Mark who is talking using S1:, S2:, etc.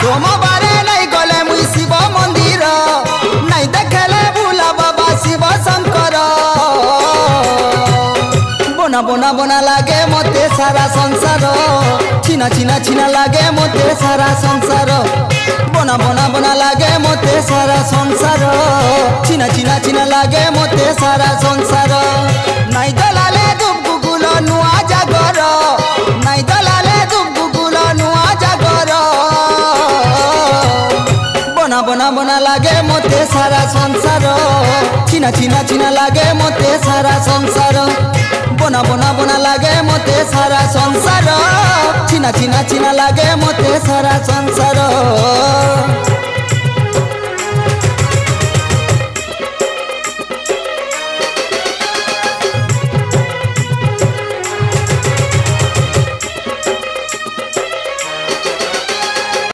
S1: सोमवारे नहीं गले मुई शिव मंदिर नहीं देखले भूला बाबा शिव शंकर बोना बोना बोना लागे मते सारा संसार छिना छिना छिना लागे मते सारा संसार बोना बोना बोना लागे मते सारा संसार छिना छिना छिना लागे मते सारा संसार नाई दलाले दुब गुगुल नुआ जागर नाई दलाले दुब गुगुल नुआ जागर बोना बोना बोना लागे मते सारा संसार छिना छिना छिना लागे मते सारा संसार बोना बोना बोना लागे मते सारा संसार छिना छिना छिना लागे मते सारा संसार।